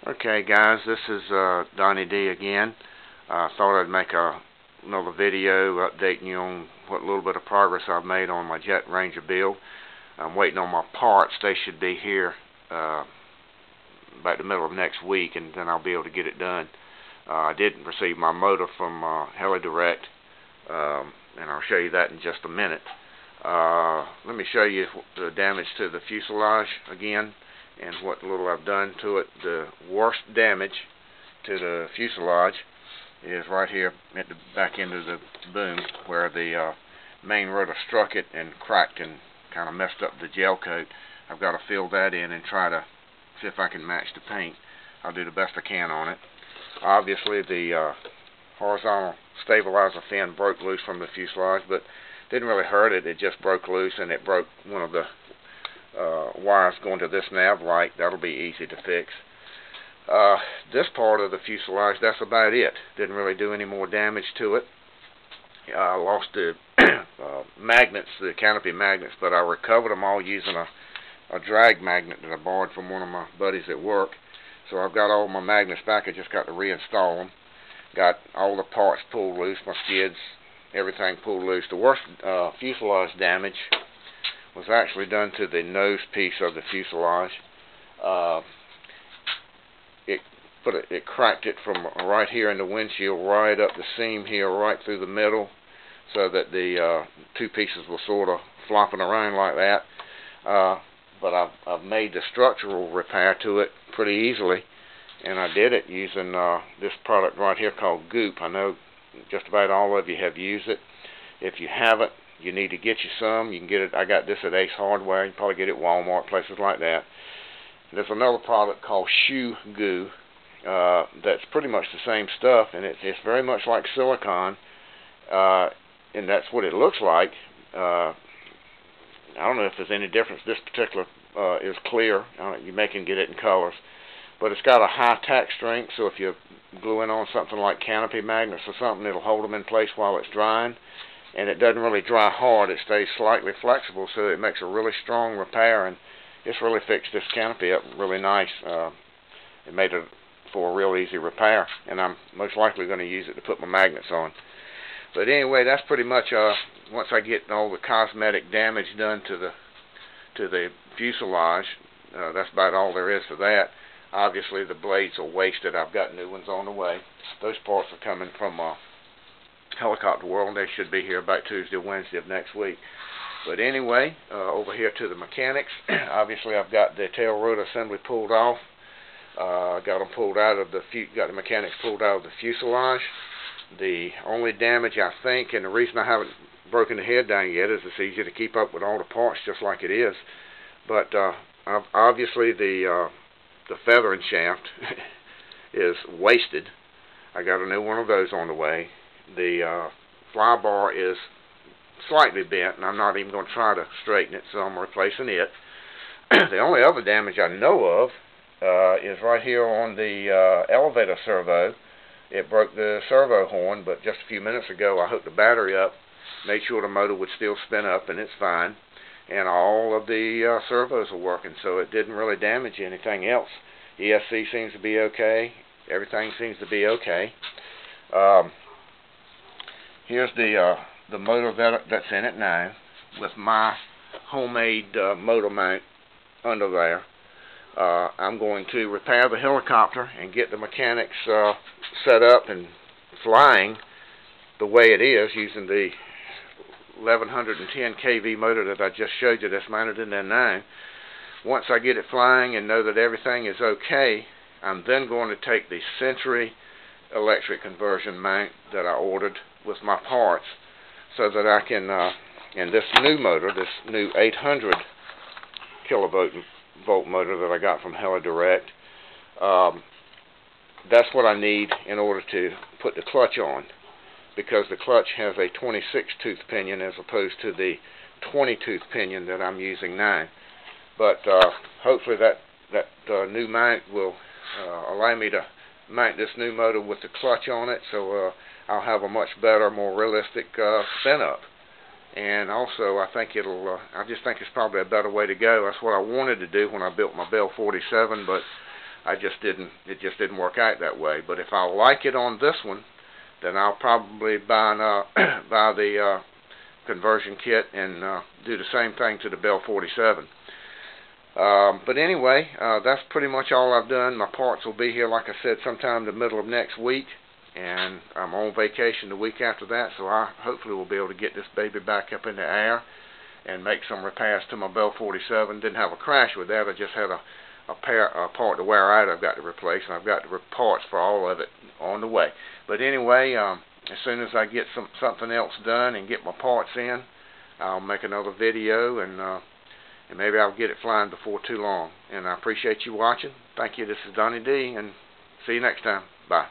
Okay guys, this is Donnie D again. I thought I'd make another video updating you on what little bit of progress I've made on my Jet Ranger build. I'm waiting on my parts. They should be here about the middle of next week, and then I'll be able to get it done. I did receive my motor from HeliDirect, and I'll show you that in just a minute. Let me show you the damage to the fuselage again and what little I've done to it. The worst damage to the fuselage is right here at the back end of the boom, where the main rotor struck it and cracked and kind of messed up the gel coat. I've got to fill that in and try to see if I can match the paint. I'll do the best I can on it. Obviously the horizontal stabilizer fin broke loose from the fuselage, but didn't really hurt it. It just broke loose, and it broke one of the wires going to this nav light. That'll be easy to fix. This part of the fuselage, that's about it. Didn't really do any more damage to it. I lost the magnets, the canopy magnets, but I recovered them all using a drag magnet that I borrowed from one of my buddies at work. So I've got all my magnets back. I just got to reinstall them. Got all the parts pulled loose, my skids, everything pulled loose. The worst fuselage damage was actually done to the nose piece of the fuselage. It cracked it from right here in the windshield right up the seam here, right through the middle, so that the two pieces were sort of flopping around like that. But I've made the structural repair to it pretty easily, and I did it using this product right here called Goop. I know just about all of you have used it. If you haven't, you need to get you some. You can get it. I got this at Ace Hardware. You can probably get it at Walmart, places like that. There's another product called Shoe Goo that's pretty much the same stuff, and it's very much like silicone, and that's what it looks like. I don't know if there's any difference. This particular is clear. You may can get it in colors, but it's got a high tack strength, so if you glue in on something like canopy magnets or something, it'll hold them in place while it's drying. And it doesn't really dry hard. It stays slightly flexible, so it makes a really strong repair, and it's really fixed this canopy up really nice. It made it for a real easy repair, and I'm most likely going to use it to put my magnets on. But anyway, that's pretty much once I get all the cosmetic damage done to the fuselage, that's about all there is to that. Obviously the blades are wasted. I've got new ones on the way. Those parts are coming from Helicopter World. They should be here about Tuesday or Wednesday of next week. But anyway, over here to the mechanics. Obviously I've got the tail rotor assembly pulled off. Got them pulled out of got the mechanics pulled out of the fuselage. The only damage, I think, and the reason I haven't broken the head down yet, is it's easy to keep up with all the parts just like it is. But obviously the feathering shaft is wasted. I got a new one of those on the way. The fly bar is slightly bent, and I'm not even going to try to straighten it, so I'm replacing it. The only other damage I know of is right here on the elevator servo. It broke the servo horn, but just a few minutes ago I hooked the battery up, made sure the motor would still spin up, and it's fine. And all of the servos are working, so it didn't really damage anything else. ESC seems to be okay. Everything seems to be okay. Here's the motor that's in it now, with my homemade motor mount under there. I'm going to repair the helicopter and get the mechanics set up and flying the way it is, using the 1110 kV motor that I just showed you that's mounted in there now. Once I get it flying and know that everything is okay, I'm then going to take the Century electric conversion mount that I ordered with my parts, so that I can, and this new motor, this new 800 kilovolt motor that I got from HeliDirect, that's what I need in order to put the clutch on, because the clutch has a 26 tooth pinion as opposed to the 20 tooth pinion that I'm using now. But hopefully that new mount will allow me to mount this new motor with the clutch on it, so I'll have a much better, more realistic spin up. And also, I think I just think it's probably a better way to go. That's what I wanted to do when I built my Bell 47, but it just didn't work out that way. But if I like it on this one, then I'll probably buy the conversion kit and do the same thing to the Bell 47. But anyway, that's pretty much all I've done. My parts will be here, like I said, sometime in the middle of next week, and I'm on vacation the week after that, so I hopefully will be able to get this baby back up in the air and make some repairs to my Bell 47. Didn't have a crash with that. I just had a part to wear out I've got to replace, and I've got the parts for all of it on the way. But anyway, as soon as I get something else done and get my parts in, I'll make another video, and maybe I'll get it flying before too long. And I appreciate you watching. Thank you. This is Donnie D, and see you next time. Bye.